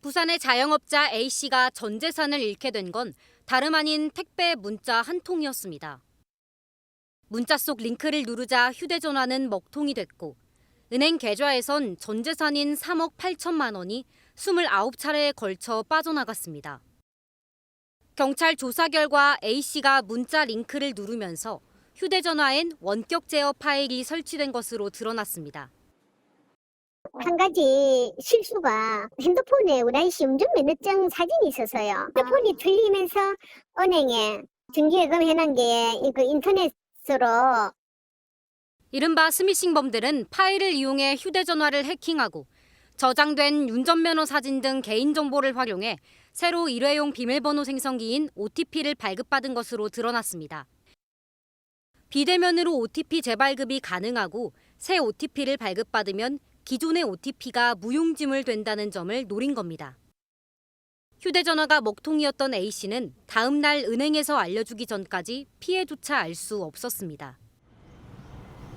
부산의 자영업자 A씨가 전 재산을 잃게 된 건 다름 아닌 택배 문자 한 통이었습니다. 문자 속 링크를 누르자 휴대전화는 먹통이 됐고 은행 계좌에선 전 재산인 3억 8천만 원이 29차례에 걸쳐 빠져나갔습니다. 경찰 조사 결과 A씨가 문자 링크를 누르면서 휴대전화엔 원격 제어 파일이 설치된 것으로 드러났습니다. 한 가지 실수가 핸드폰에 우리 아이씨 운전면허증 사진이 있어서요. 핸드폰이 틀리면서 은행에 정기예금 해놓은 게 인터넷으로 이른바 스미싱범들은 파일을 이용해 휴대전화를 해킹하고 저장된 운전면허 사진 등 개인정보를 활용해 새로 일회용 비밀번호 생성기인 OTP를 발급받은 것으로 드러났습니다. 비대면으로 OTP 재발급이 가능하고 새 OTP를 발급받으면 기존의 OTP가 무용지물 된다는 점을 노린 겁니다. 휴대전화가 먹통이었던 A씨는 다음 날 은행에서 알려주기 전까지 피해조차 알 수 없었습니다.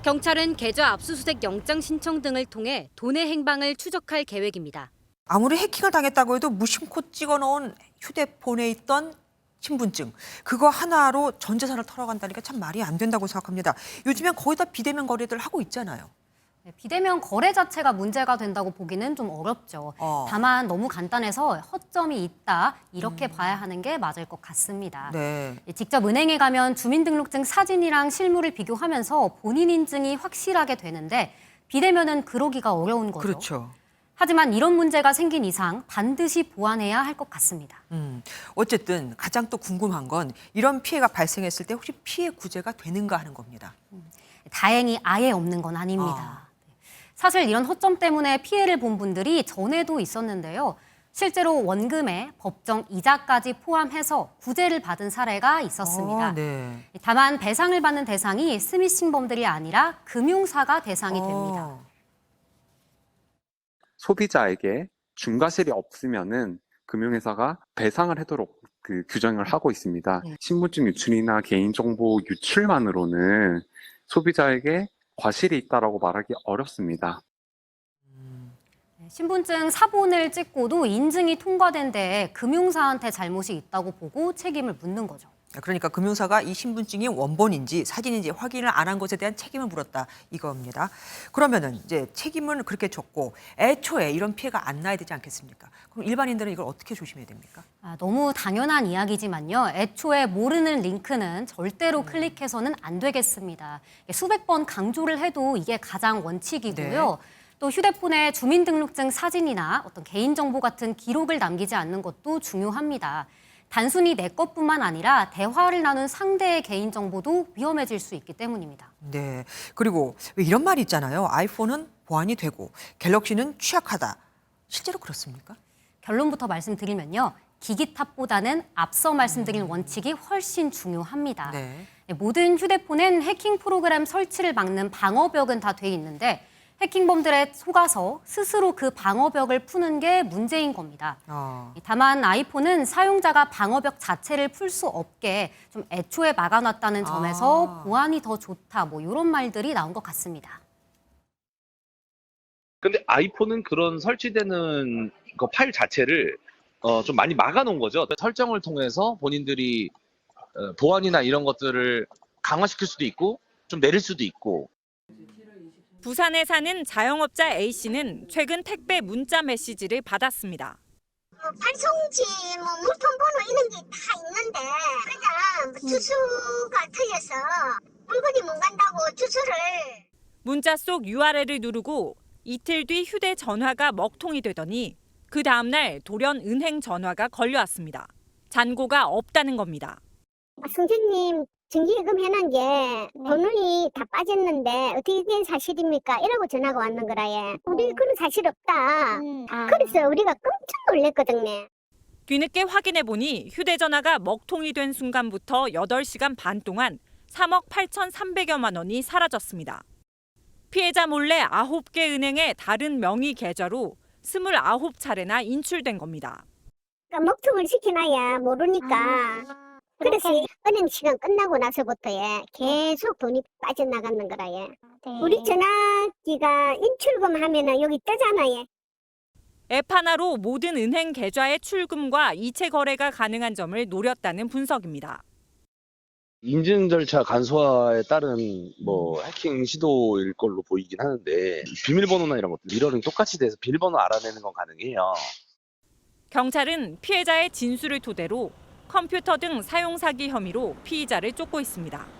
경찰은 계좌 압수수색 영장 신청 등을 통해 돈의 행방을 추적할 계획입니다. 아무리 해킹을 당했다고 해도 무심코 찍어놓은 휴대폰에 있던 신분증, 그거 하나로 전 재산을 털어간다니까 참 말이 안 된다고 생각합니다. 요즘엔 거의 다 비대면 거래들 하고 있잖아요. 비대면 거래 자체가 문제가 된다고 보기는 좀 어렵죠. 다만 너무 간단해서 허점이 있다 이렇게 봐야 하는 게 맞을 것 같습니다. 네. 직접 은행에 가면 주민등록증 사진이랑 실물을 비교하면서 본인 인증이 확실하게 되는데 비대면은 그러기가 어려운 거죠. 그렇죠. 하지만 이런 문제가 생긴 이상 반드시 보완해야 할 것 같습니다. 어쨌든 가장 또 궁금한 건 이런 피해가 발생했을 때 혹시 피해 구제가 되는가 하는 겁니다. 다행히 아예 없는 건 아닙니다. 사실 이런 허점 때문에 피해를 본 분들이 전에도 있었는데요. 실제로 원금에 법정 이자까지 포함해서 구제를 받은 사례가 있었습니다. 네. 다만 배상을 받는 대상이 스미싱범들이 아니라 금융사가 대상이 됩니다. 소비자에게 중과실이 없으면은 금융회사가 배상을 하도록 규정을 하고 있습니다. 신분증 유출이나 개인정보 유출만으로는 소비자에게 과실이 있다라고 말하기 어렵습니다. 신분증 사본을 찍고도 인증이 통과된 데에 금융사한테 잘못이 있다고 보고 책임을 묻는 거죠. 그러니까 금융사가 이 신분증이 원본인지 사진인지 확인을 안 한 것에 대한 책임을 물었다 이겁니다. 그러면은 이제 책임은 그렇게 졌고 애초에 이런 피해가 안 나야 되지 않겠습니까? 그럼 일반인들은 이걸 어떻게 조심해야 됩니까? 너무 당연한 이야기지만요. 애초에 모르는 링크는 절대로 클릭해서는 안 되겠습니다. 수백 번 강조를 해도 이게 가장 원칙이고요. 네. 또 휴대폰에 주민등록증 사진이나 어떤 개인정보 같은 기록을 남기지 않는 것도 중요합니다. 단순히 내 것뿐만 아니라 대화를 나눈 상대의 개인정보도 위험해질 수 있기 때문입니다. 네. 그리고 왜 이런 말이 있잖아요. 아이폰은 보안이 되고 갤럭시는 취약하다. 실제로 그렇습니까? 결론부터 말씀드리면요. 기기 탓보다는 앞서 말씀드린 원칙이 훨씬 중요합니다. 네. 모든 휴대폰엔 해킹 프로그램 설치를 막는 방어벽은 다 돼 있는데 해킹범들에 속아서 스스로 그 방어벽을 푸는 게 문제인 겁니다. 다만 아이폰은 사용자가 방어벽 자체를 풀 수 없게 좀 애초에 막아놨다는 점에서 보안이 더 좋다 뭐 이런 말들이 나온 것 같습니다. 근데 아이폰은 그런 설치되는 그 파일 자체를 좀 많이 막아놓은 거죠. 설정을 통해서 본인들이 보안이나 이런 것들을 강화시킬 수도 있고 좀 내릴 수도 있고. 부산에 사는 자영업자 A씨는 최근 택배 문자 메시지를 받았습니다. 발송지, 물품 번호 이런 게 다 있는데 그냥 주소가 틀려서 물건이 못 간다고 주소를 문자 속 URL을 누르고 이틀 뒤 휴대전화가 먹통이 되더니 그 다음날 돌연 은행 전화가 걸려왔습니다. 잔고가 없다는 겁니다. 선생님 정기예금 해놓은 게 돈이 다 빠졌는데 어떻게 된 사실입니까? 이러고 전화가 왔는 거라예. 우리 그런 사실 없다. 그래서 우리가 깜짝 놀랐거든요. 뒤늦게 확인해보니 휴대전화가 먹통이 된 순간부터 8시간 반 동안 3억 8,300여만 원이 사라졌습니다. 피해자 몰래 9개 은행의 다른 명의 계좌로 29차례나 인출된 겁니다. 그러니까 먹통을 시켜놔야 모르니까. 그래서 은행 시간 끝나고 나서부터 계속 돈이 빠져나가는 거라. 우리 전화기가 인출금 하면은 여기 뜨잖아요. 앱 하나로 모든 은행 계좌의 출금과 이체 거래가 가능한 점을 노렸다는 분석입니다. 인증 절차 간소화에 따른 해킹 시도일 걸로 보이긴 하는데 비밀번호나 이런 것들 미러링 똑같이 돼서 비밀번호 알아내는 건 가능해요. 경찰은 피해자의 진술을 토대로 컴퓨터 등 사용 사기 혐의로 피의자를 쫓고 있습니다.